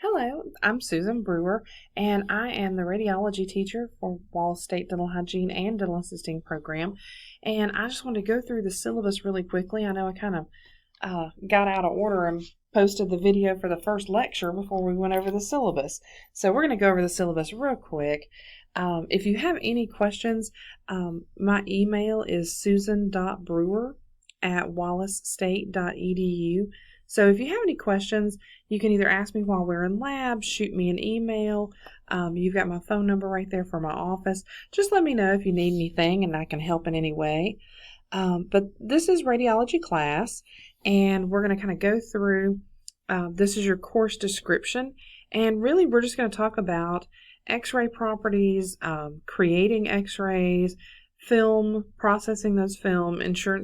Hello, I'm Susan Brewer, and I am the radiology teacher for Wallace State Dental Hygiene and Dental Assisting Program. And I just wanted to go through the syllabus really quickly. I know I kind of got out of order and posted the video for the first lecture before we went over the syllabus. So we're going to go over the syllabus real quick. If you have any questions, my email is susan.brewer@wallacestate.edu. So if you have any questions, you can either ask me while we're in lab, shoot me an email. You've got my phone number right there for my office. Just let me know if you need anything and I can help in any way. But this is radiology class, and we're going to kind of go through, this is your course description, and really we're just going to talk about x-ray properties, creating x-rays, film, processing those film, infection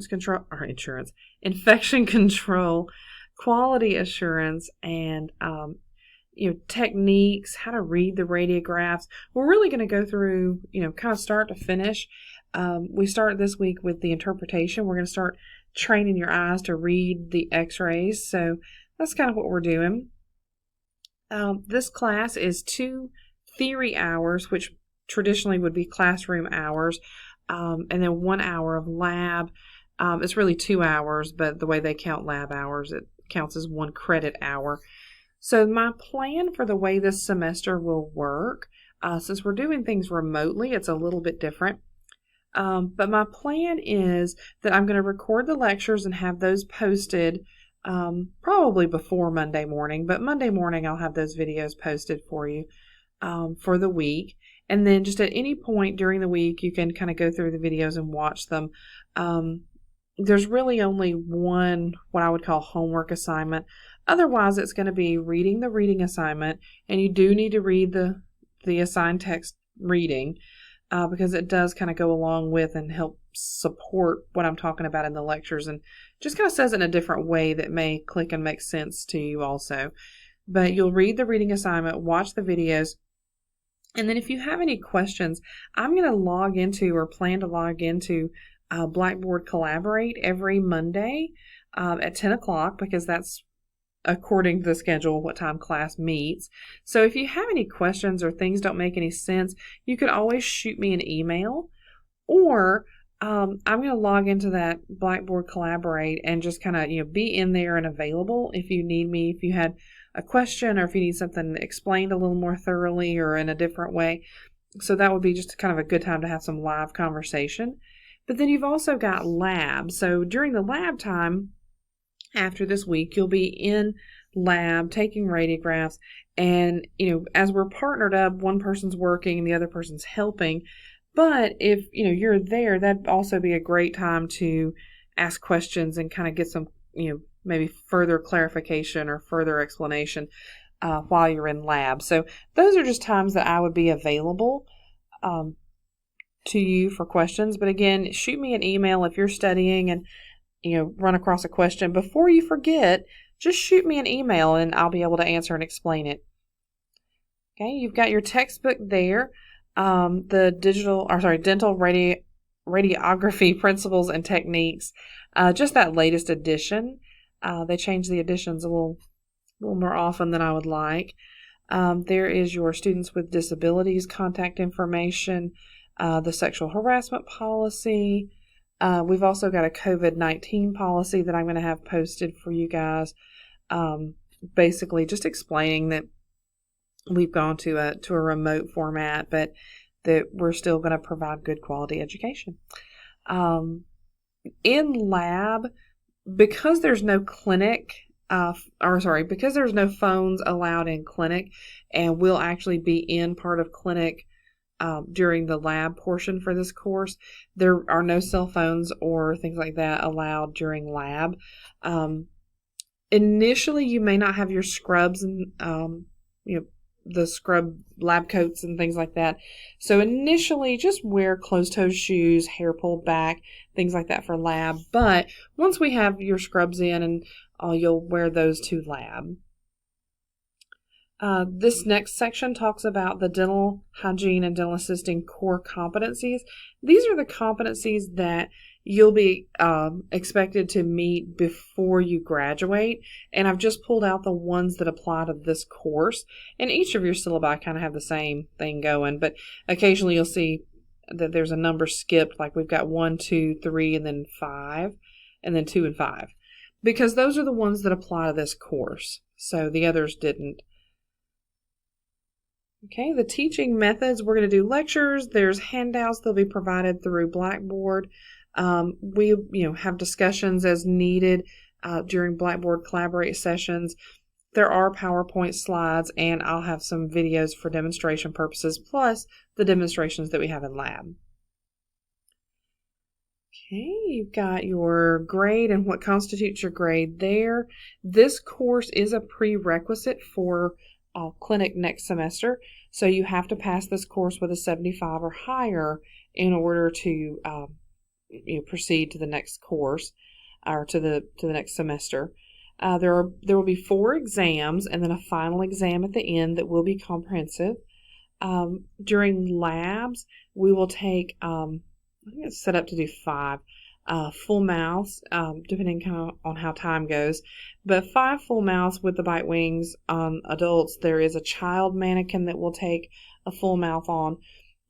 control, quality assurance, and techniques, how to read the radiographs. We're really going to go through, kind of start to finish. We start this week with the interpretation. We're going to start training your eyes to read the x-rays. So that's kind of what we're doing. This class is 2 theory hours, which traditionally would be classroom hours, and then 1 hour of lab. It's really 2 hours, but the way they count lab hours, it counts as 1 credit hour. So my plan for the way this semester will work, since we're doing things remotely, it's a little bit different. But my plan is that I'm going to record the lectures and have those posted probably before Monday morning. But Monday morning I'll have those videos posted for you for the week. And then just at any point during the week, you can kind of go through the videos and watch them. There's really only one, what I would call homework assignment. Otherwise, it's going to be reading the reading assignment, and you do need to read the assigned text reading because it does kind of go along with and help support what I'm talking about in the lectures, and just kind of says it in a different way that may click and make sense to you also. But you'll read the reading assignment, watch the videos, and then if you have any questions, I'm going to log into or plan to log into Blackboard Collaborate every Monday at 10 o'clock because that's according to the schedule what time class meets. So if you have any questions or things don't make any sense, you could always shoot me an email, or I'm going to log into that Blackboard Collaborate and just kind of be in there and available if you need me, if you had a question or if you need something explained a little more thoroughly or in a different way. So that would be just kind of a good time to have some live conversation. But then you've also got lab. So during the lab time, after this week, you'll be in lab taking radiographs. And, as we're partnered up, one person's working and the other person's helping. But if, you're there, that'd also be a great time to ask questions and kind of get some, maybe further clarification or further explanation while you're in lab. So those are just times that I would be available to you for questions. But again, shoot me an email if you're studying and run across a question. Before you forget, just shoot me an email and I'll be able to answer and explain it. Okay, you've got your textbook there, the dental radiography principles and techniques, just that latest edition. They change the editions a little more often than I would like. There is your students with disabilities contact information, the sexual harassment policy. We've also got a COVID-19 policy that I'm going to have posted for you guys. Basically just explaining that we've gone to a remote format, but that we're still going to provide good quality education. In lab, because there's no because there's no phones allowed in clinic, and we'll actually be in part of clinic during the lab portion for this course, there are no cell phones or things like that allowed during lab. Initially, you may not have your scrubs and, the scrub lab coats and things like that. So initially, just wear closed-toe shoes, hair pulled back, things like that for lab. But once we have your scrubs in, and you'll wear those to lab. This next section talks about the dental hygiene and dental assisting core competencies. These are the competencies that you'll be expected to meet before you graduate. And I've just pulled out the ones that apply to this course. And each of your syllabi kind of have the same thing going, but occasionally you'll see that there's a number skipped, like we've got 1, 2, 3, and then 5, and then 2 and 5, because those are the ones that apply to this course. So the others didn't. Okay, the teaching methods, we're going to do lectures. There's handouts that'll be provided through Blackboard. We have discussions as needed during Blackboard Collaborate sessions. There are PowerPoint slides, and I'll have some videos for demonstration purposes, plus the demonstrations that we have in lab. Okay, you've got your grade and what constitutes your grade there. This course is a prerequisite for clinic next semester, so you have to pass this course with a 75 or higher in order to proceed to the next course or to the next semester. There will be 4 exams and then a final exam at the end that will be comprehensive. During labs, we will take I think it's set up to do 5 full mouths, depending on how time goes. But 5 full mouths with the bite wings on adults. There is a child mannequin that will take a full mouth on.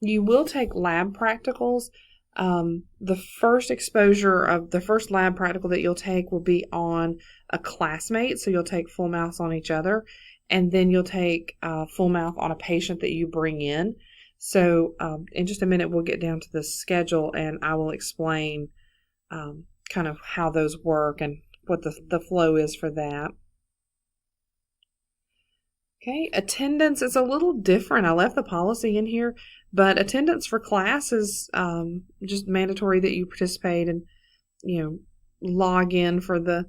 You will take lab practicals. The first exposure of the first lab practical that you'll take will be on a classmate. So you'll take full mouths on each other. And then you'll take full mouth on a patient that you bring in. So in just a minute, we'll get down to the schedule and I will explain kind of how those work and what the flow is for that. Okay, attendance is a little different. I left the policy in here, but attendance for class is just mandatory that you participate and, log in for the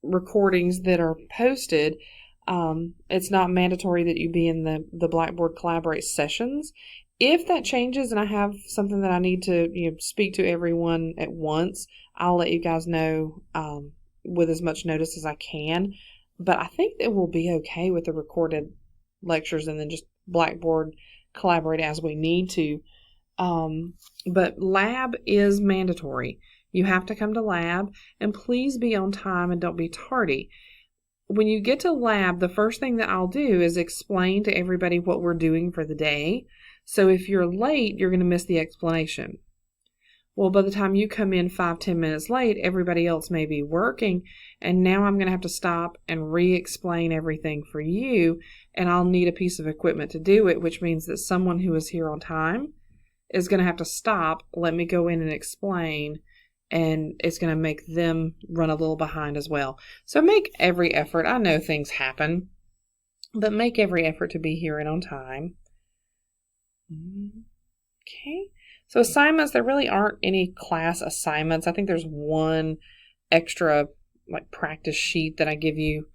recordings that are posted. It's not mandatory that you be in the Blackboard Collaborate sessions. If that changes and I have something that I need to speak to everyone at once, I'll let you guys know with as much notice as I can. But I think that we'll be okay with the recorded lectures and then just Blackboard Collaborate as we need to. But lab is mandatory. You have to come to lab, and please be on time and don't be tardy. When you get to lab, the first thing that I'll do is explain to everybody what we're doing for the day. So if you're late, you're going to miss the explanation. Well, by the time you come in 5-10 minutes late, everybody else may be working, and now I'm going to have to stop and re-explain everything for you, and I'll need a piece of equipment to do it, which means that someone who is here on time is going to have to stop, let me go in and explain, and it's going to make them run a little behind as well. So make every effort. I know things happen, but make every effort to be here and on time. Okay. So assignments, there really aren't any class assignments. I think there's one extra practice sheet that I give you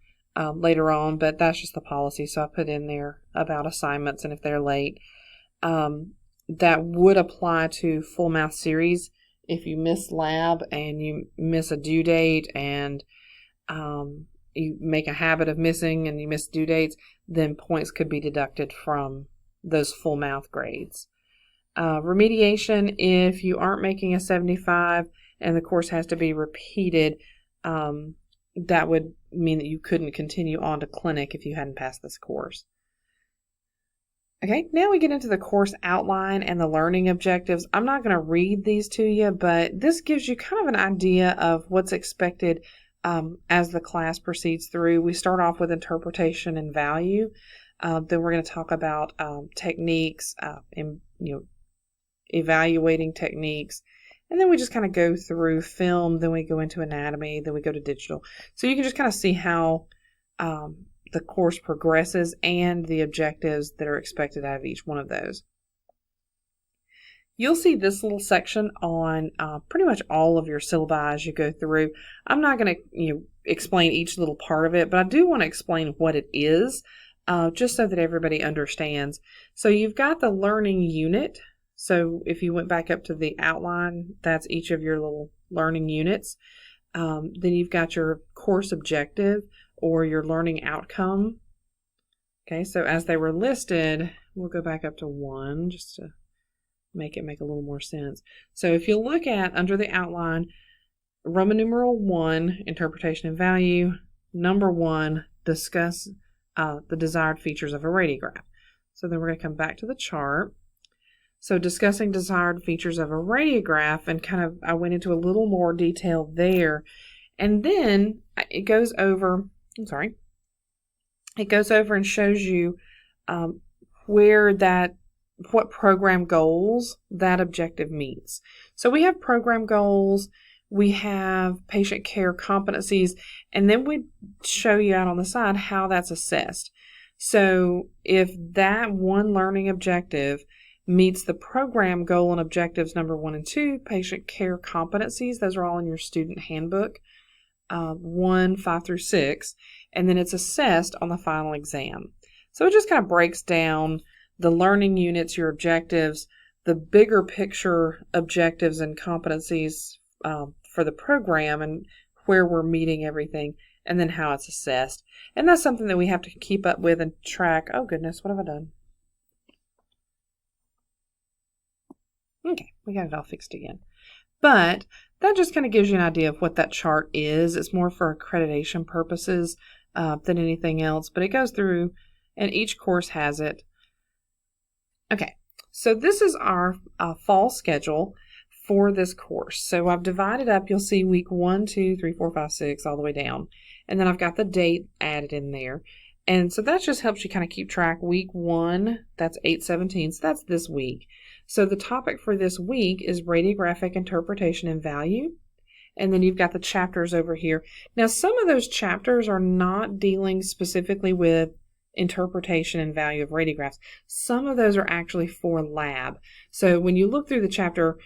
later on, but that's just the policy. So I put in there about assignments and if they're late. That would apply to full mouth series. If you miss lab and you miss a due date and you make a habit of missing and you miss due dates, then points could be deducted from those full mouth grades. Remediation, if you aren't making a 75 and the course has to be repeated, that would mean that you couldn't continue on to clinic if you hadn't passed this course. Okay, now we get into the course outline and the learning objectives. I'm not going to read these to you, but this gives you kind of an idea of what's expected as the class proceeds through. We start off with interpretation and value. Then we're going to talk about techniques, evaluating techniques. And then we just kind of go through film, then we go into anatomy, then we go to digital. So you can just kind of see how the course progresses and the objectives that are expected out of each one of those. You'll see this little section on pretty much all of your syllabi as you go through. I'm not going to explain each little part of it, but I do want to explain what it is, just so that everybody understands. So you've got the learning unit. So if you went back up to the outline, that's each of your little learning units. Then you've got your course objective or your learning outcome. Okay, so as they were listed, we'll go back up to 1 just to make it make a little more sense. So if you look at under the outline, Roman numeral 1, interpretation and value, number 1, discuss the desired features of a radiograph. So then we're going to come back to the chart. So discussing desired features of a radiograph, and I went into a little more detail there. And then it goes over, it goes over and shows you what program goals that objective meets. So we have program goals, we have patient care competencies, and then we show you out on the side how that's assessed. So if that one learning objective meets the program goal and objectives number 1 and 2, patient care competencies, those are all in your student handbook, 1, 5 through 6, and then it's assessed on the final exam. So it just kind of breaks down the learning units, your objectives, the bigger picture objectives and competencies for the program and where we're meeting everything, and then how it's assessed. And that's something that we have to keep up with and track. Oh goodness, what have I done? Okay, we got it all fixed again. But that just kind of gives you an idea of what that chart is. It's more for accreditation purposes than anything else, but it goes through and each course has it. Okay, so this is our fall schedule for this course. So I've divided up, you'll see week 1, 2, 3, 4, 5, 6, all the way down. And then I've got the date added in there. And so that just helps you kind of keep track. Week 1, that's 8/17, so that's this week. So the topic for this week is radiographic interpretation and value. And then you've got the chapters over here. Now, some of those chapters are not dealing specifically with interpretation and value of radiographs. Some of those are actually for lab. So when you look through the chapter,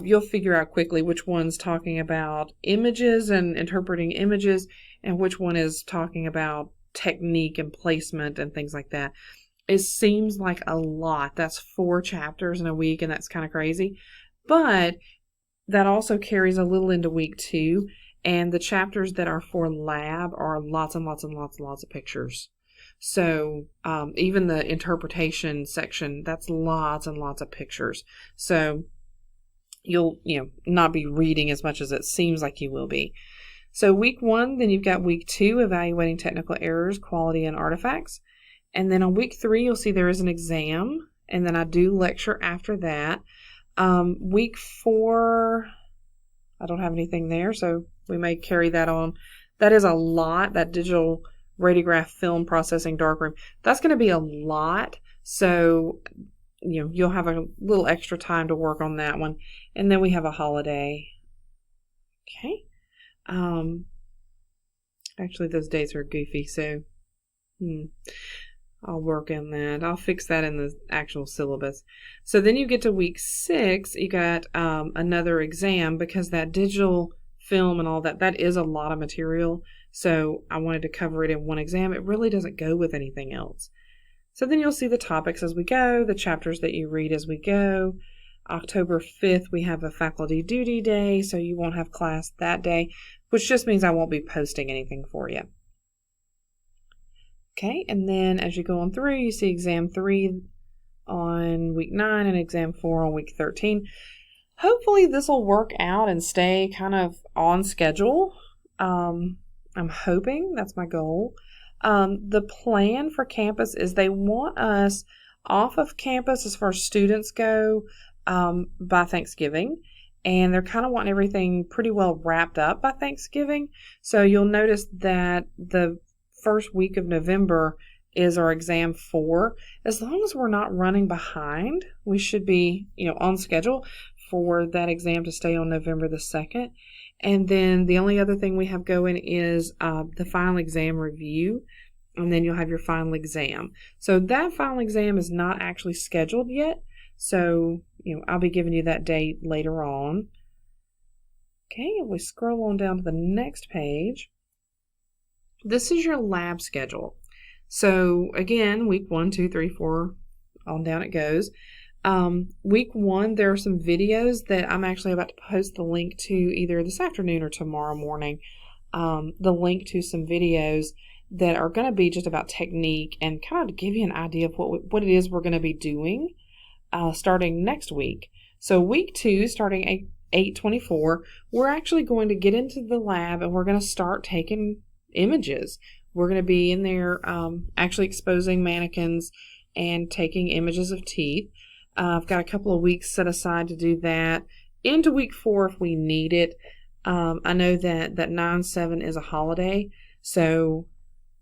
you'll figure out quickly which one's talking about images and interpreting images, and which one is talking about technique and placement and things like that. It seems like a lot. That's 4 chapters in a week, and that's kind of crazy. But that also carries a little into week 2, and the chapters that are for lab are lots and lots and lots and lots of pictures. So even the interpretation section, that's lots and lots of pictures. So you'll not be reading as much as it seems like you will be. So week 1, then you've got week 2, evaluating technical errors, quality, and artifacts. And then on week 3, you'll see there is an exam, and then I do lecture after that. Week 4, I don't have anything there, so we may carry that on. That is a lot, that digital radiograph film processing darkroom. That's going to be a lot, so you'll have a little extra time to work on that one. And then we have a holiday. Okay. Actually, those dates are goofy, so I'll work on that. I'll fix that in the actual syllabus. So then you get to week 6, you got another exam, because that digital film and all that is a lot of material. So I wanted to cover it in one exam. It really doesn't go with anything else. So then you'll see the topics as we go, the chapters that you read as we go. October 5th, we have a faculty duty day, so you won't have class that day, which just means I won't be posting anything for you. Okay, and then as you go on through, you see exam 3 on week 9 and exam 4 on week 13. Hopefully this will work out and stay kind of on schedule. I'm hoping, that's my goal. The plan for campus is they want us off of campus as far as students go by Thanksgiving. And they're kind of wanting everything pretty well wrapped up by Thanksgiving. So you'll notice that the first week of November is our exam 4. As long as we're not running behind, we should be, on schedule for that exam to stay on November the 2nd. And then the only other thing we have going is the final exam review, and then you'll have your final exam. So that final exam is not actually scheduled yet. So, I'll be giving you that date later on. Okay, if we scroll on down to the next page, this is your lab schedule. So again, week 1, 2, 3, 4, on down it goes. Week 1, there are some videos that I'm actually about to post the link to either this afternoon or tomorrow morning. The link to some videos that are going to be just about technique and kind of to give you an idea of what it is we're going to be doing starting next week. So week 2, starting 8/24, we're actually going to get into the lab and we're going to start taking images. We're going to be in there actually exposing mannequins and taking images of teeth. I've got a couple of weeks set aside to do that. Into week 4 if we need it. I know that 9/7 is a holiday, so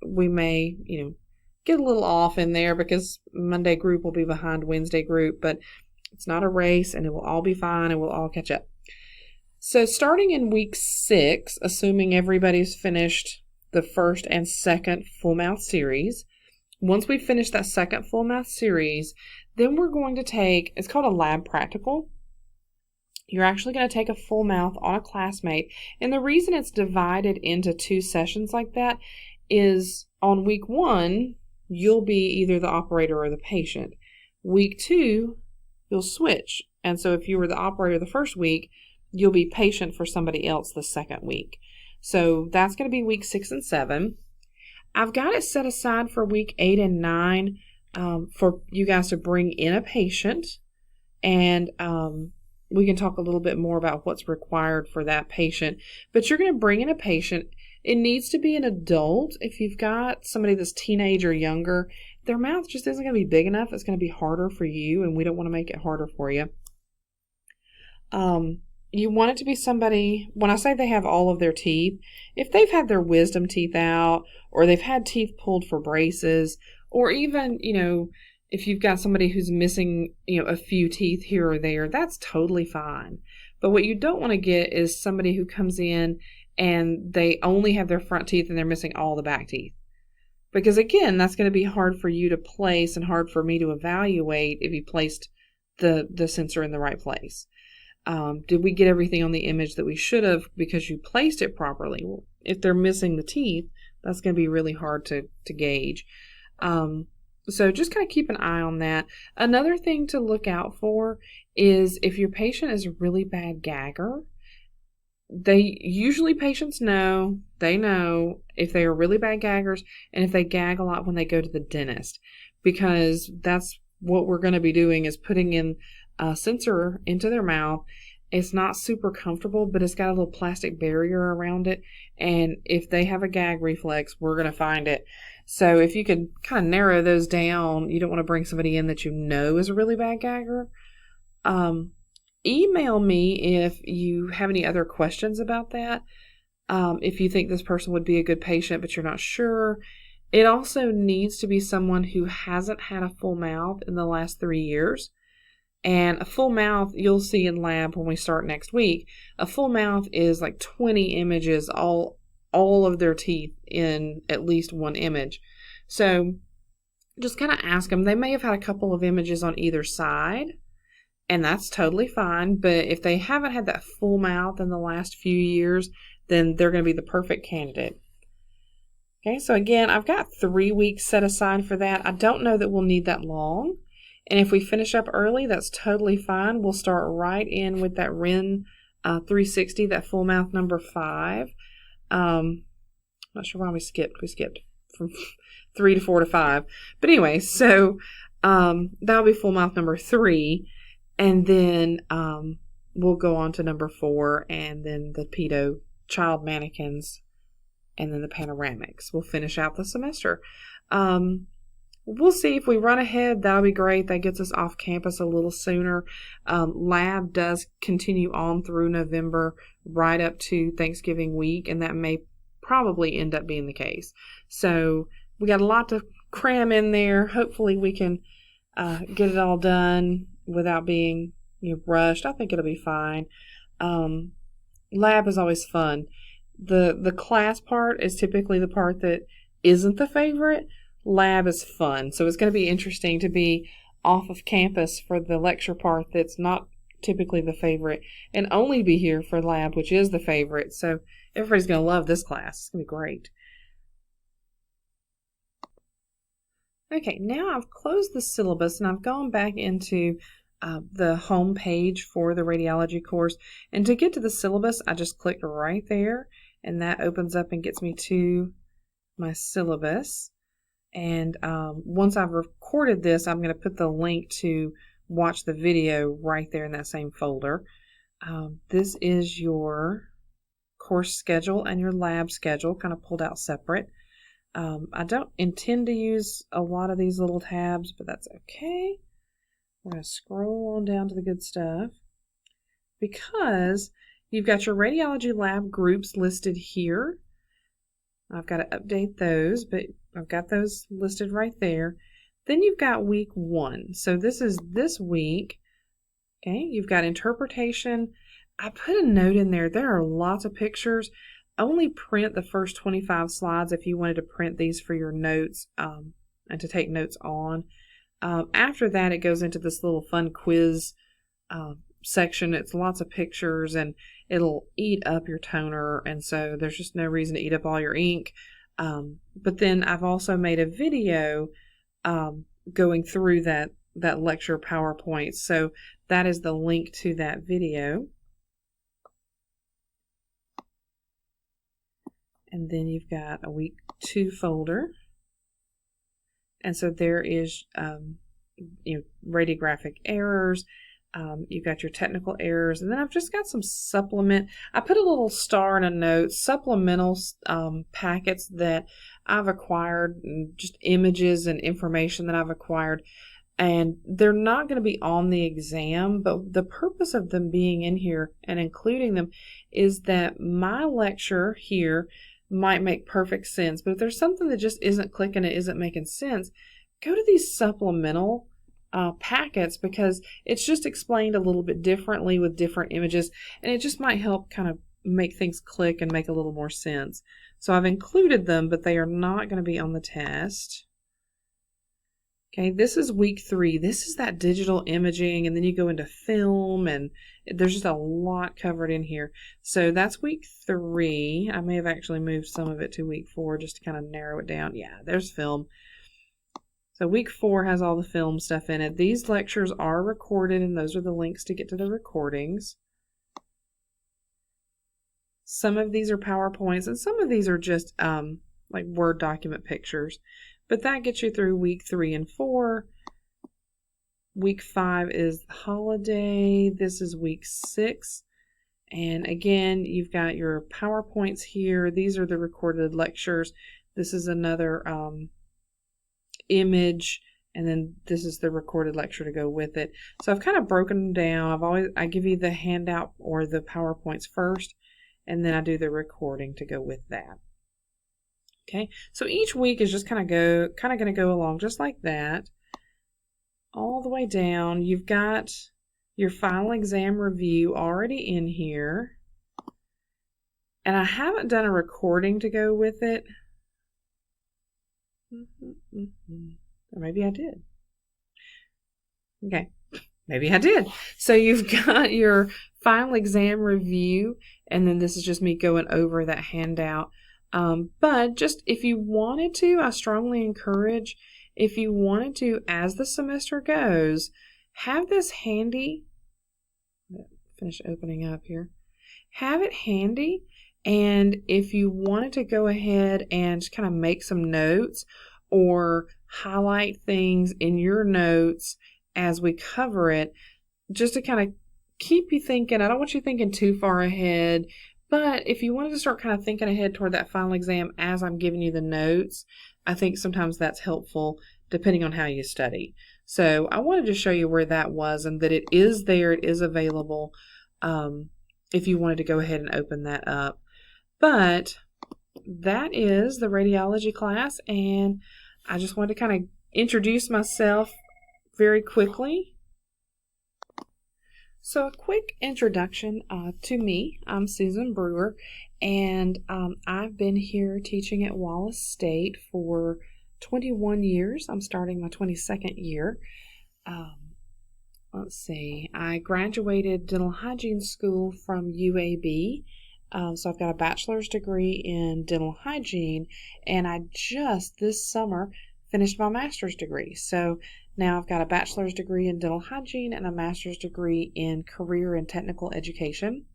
we may, get a little off in there because Monday group will be behind Wednesday group, but it's not a race and it will all be fine and we'll all catch up. So starting in week 6, assuming everybody's finished the first and second full mouth series, once we finish that second full mouth series, then we're going to take, it's called a lab practical. You're actually going to take a full mouth on a classmate. And the reason it's divided into 2 sessions like that is on week 1, you'll be either the operator or the patient. Week 2, you'll switch. And so if you were the operator the first week, you'll be patient for somebody else the second week. So that's going to be week 6 and 7. I've got it set aside for week 8 and 9 for you guys to bring in a patient. And we can talk a little bit more about what's required for that patient. But you're going to bring in a patient. It needs to be an adult. If you've got somebody that's teenage or younger, their mouth just isn't going to be big enough. It's going to be harder for you, and we don't want to make it harder for you. You want it to be somebody, when I say they have all of their teeth, if they've had their wisdom teeth out, or they've had teeth pulled for braces, or even, if you've got somebody who's missing, a few teeth here or there, that's totally fine. But what you don't want to get is somebody who comes in and they only have their front teeth and they're missing all the back teeth. Because again, that's going to be hard for you to place and hard for me to evaluate if you placed the sensor in the right place. Did we get everything on the image that we should have because you placed it properly? Well, if they're missing the teeth, that's going to be really hard to gauge. So just kind of keep an eye on that. Another thing to look out for is if your patient is a really bad gagger. Patients know, they know if they are really bad gaggers and if they gag a lot when they go to the dentist, because that's what we're going to be doing is putting in a sensor into their mouth. It's not super comfortable, but it's got a little plastic barrier around it. And if they have a gag reflex, we're going to find it. So if you can kind of narrow those down, you don't want to bring somebody in that you know is a really bad gagger. Email me if you have any other questions about that. If you think this person would be a good patient, but you're not sure. It also needs to be someone who hasn't had a full mouth in the last 3 years. And a full mouth, you'll see in lab when we start next week, a full mouth is like 20 images, all of their teeth in at least one image. So just kind of ask them. They may have had a couple of images on either side, and that's totally fine. But if they haven't had that full mouth in the last few years, then they're going to be the perfect candidate. Okay, so again, I've got 3 weeks set aside for that. I don't know that we'll need that long. And if we finish up early, that's totally fine. We'll start right in with that REN 360, that full mouth number 5. Not sure why we skipped. We skipped from 3 to 4 to 5. But anyway, so that'll be full mouth number 3. And then we'll go on to number 4 and then the pedo child mannequins and then the panoramics. We'll finish out the semester. We'll see if we run ahead. That'll be great. That gets us off campus a little sooner. Lab does continue on through November right up to Thanksgiving week, and that may probably end up being the case. So we got a lot to cram in there. Hopefully we can get it all done without being rushed. I think it'll be fine. Lab is always fun. The class part is typically the part that isn't the favorite. Lab is fun. So it's going to be interesting to be off of campus for the lecture part that's not typically the favorite and only be here for lab, which is the favorite. So everybody's going to love this class. It's going to be great. Okay, now I've closed the syllabus and I've gone back into the home page for the radiology course. And to get to the syllabus, I just clicked right there and that opens up and gets me to my syllabus. And once I've recorded this, I'm going to put the link to watch the video right there in that same folder. This is your course schedule and your lab schedule, kind of pulled out separate. I don't intend to use a lot of these little tabs, but that's okay. We're going to scroll on down to the good stuff because you've got your radiology lab groups listed here. I've got to update those, but I've got those listed right there. Then you've got week 1. So this is this week. Okay, you've got interpretation. I put a note in there. There are lots of pictures. Only print the first 25 slides if you wanted to print these for your notes and to take notes on. After that, it goes into this little fun quiz section. It's lots of pictures and it'll eat up your toner, and so there's just no reason to eat up all your ink. But then I've also made a video going through that lecture PowerPoint, so that is the link to that video. And then you've got a week 2 folder. And so there is radiographic errors. You've got your technical errors. And then I've just got some supplement. I put a little star and a note, supplemental packets that I've acquired, just images and information that I've acquired. And they're not going to be on the exam, but the purpose of them being in here and including them is that my lecture here might make perfect sense, but if there's something that just isn't clicking, it isn't making sense, go to these supplemental packets because it's just explained a little bit differently with different images, and it just might help kind of make things click and make a little more sense. So I've included them, but they are not going to be on the test. Okay, this is week 3. This is that digital imaging, and then you go into film, and there's just a lot covered in here. So that's week 3. I may have actually moved some of it to week 4 just to kind of narrow it down. Yeah, there's film. So week 4 has all the film stuff in it. These lectures are recorded, and those are the links to get to the recordings. Some of these are PowerPoints, and some of these are just like Word document pictures. But that gets you through week 3 and 4. Week 5 is holiday. This is week 6. And again, you've got your PowerPoints here. These are the recorded lectures. This is another image. And then this is the recorded lecture to go with it. So I've kind of broken them down. I give you the handout or the PowerPoints first, and then I do the recording to go with that. Okay, so each week is just kind of going to go along just like that. All the way down, you've got your final exam review already in here. And I haven't done a recording to go with it. Or maybe I did. Okay, maybe I did. So you've got your final exam review, and then this is just me going over that handout. But just if you wanted to, I strongly encourage, if you wanted to, as the semester goes, have this handy. Finish opening up here. Have it handy, and if you wanted to go ahead and just kind of make some notes or highlight things in your notes as we cover it, just to kind of keep you thinking. I don't want you thinking too far ahead. But if you wanted to start kind of thinking ahead toward that final exam as I'm giving you the notes, I think sometimes that's helpful depending on how you study. So I wanted to show you where that was and that it is there, it is available if you wanted to go ahead and open that up. But that is the radiology class, and I just wanted to kind of introduce myself very quickly. So a quick introduction to me. I'm Susan Brewer, and I've been here teaching at Wallace State for 21 years. I'm starting my 22nd year. Let's see. I graduated dental hygiene school from UAB. So I've got a bachelor's degree in dental hygiene, and I just this summer finished my master's degree. So now I've got a bachelor's degree in dental hygiene and a master's degree in career and technical education.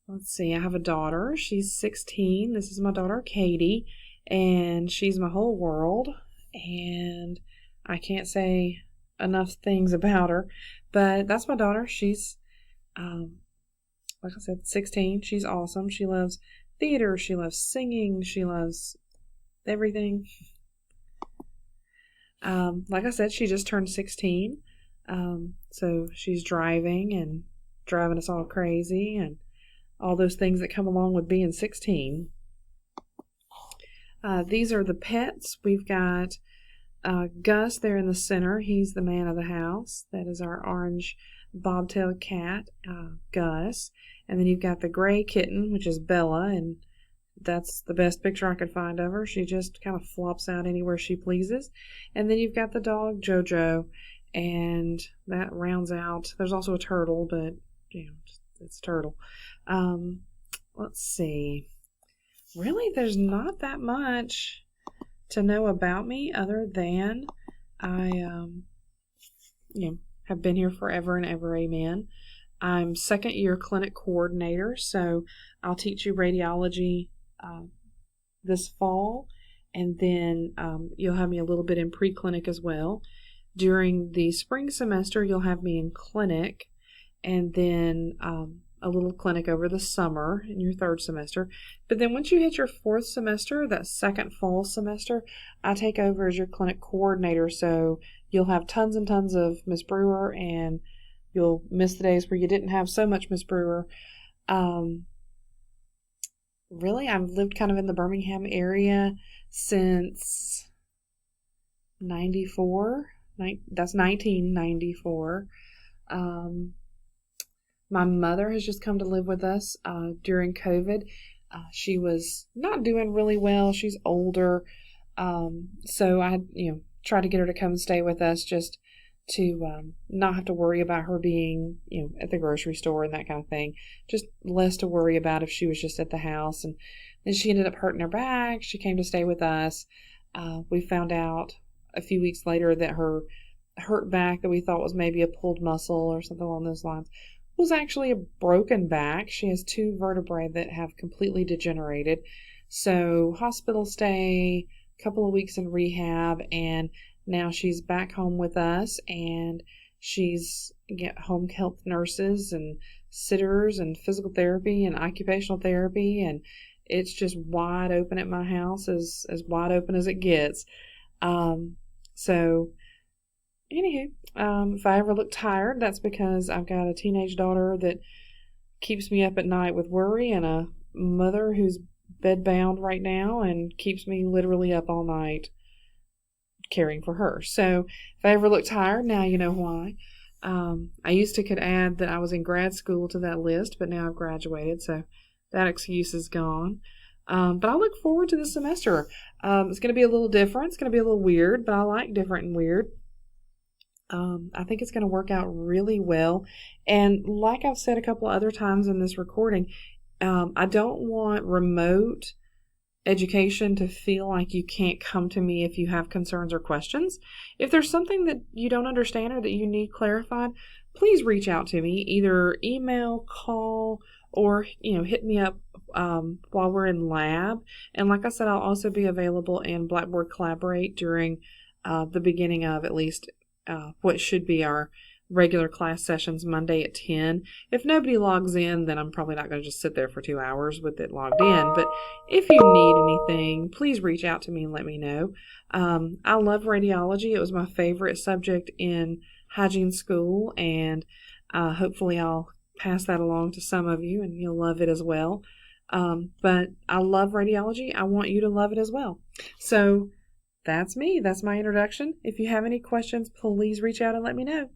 Let's see, I have a daughter. She's 16. This is my daughter, Katie, and she's my whole world. And I can't say enough things about her, but that's my daughter. She's, like I said, 16. She's awesome. She loves theater. She loves singing. She loves everything. Like I said, she just turned 16. So she's driving us all crazy and all those things that come along with being 16. These are the pets. We've got Gus there in the center. He's the man of the house. That is our orange bobtailed cat, Gus. And then you've got the gray kitten, which is Bella, and that's the best picture I could find of her. She just kind of flops out anywhere she pleases. And then you've got the dog, Jojo, and that rounds out. There's also a turtle, but, it's a turtle. Let's see. Really, there's not that much to know about me other than I, have been here forever and ever, amen. I'm second year clinic coordinator, so I'll teach you radiology this fall, and then you'll have me a little bit in pre-clinic as well. During the spring semester, you'll have me in clinic, and then a little clinic over the summer in your third semester. But then once you hit your fourth semester, that second fall semester, I take over as your clinic coordinator, so you'll have tons and tons of Miss Brewer, and you'll miss the days where you didn't have so much Miss Brewer. Really, I've lived kind of in the Birmingham area since 94. That's 1994. My mother has just come to live with us during COVID. She was not doing really well. She's older. So I, tried to get her to come stay with us just to not have to worry about her being, at the grocery store and that kind of thing. Just less to worry about if she was just at the house. And then she ended up hurting her back. She came to stay with us. We found out a few weeks later that her hurt back that we thought was maybe a pulled muscle or something along those lines was actually a broken back. She has 2 vertebrae that have completely degenerated. So hospital stay, a couple of weeks in rehab, and now she's back home with us, and she's got home health nurses and sitters and physical therapy and occupational therapy, and it's just wide open at my house, as wide open as it gets. So anywho, if I ever look tired, that's because I've got a teenage daughter that keeps me up at night with worry, and a mother who's bedbound right now and keeps me literally up all night caring for her. So if I ever look tired, now you know why. I used to could add that I was in grad school to that list, but now I've graduated, so that excuse is gone. But I look forward to the semester. It's going to be a little different. It's going to be a little weird, but I like different and weird. I think it's going to work out really well. And like I've said a couple other times in this recording, I don't want remote education to feel like you can't come to me if you have concerns or questions. If there's something that you don't understand or that you need clarified, please reach out to me, either email, call, or hit me up while we're in lab. And like I said, I'll also be available in Blackboard Collaborate during the beginning of at least what should be our regular class sessions Monday at 10. If nobody logs in, then I'm probably not going to just sit there for 2 hours with it logged in. But if you need anything, please reach out to me and let me know. I love radiology. It was my favorite subject in hygiene school, and hopefully I'll pass that along to some of you and you'll love it as well. But I love radiology. I want you to love it as well. So that's me. That's my introduction. If you have any questions, please reach out and let me know.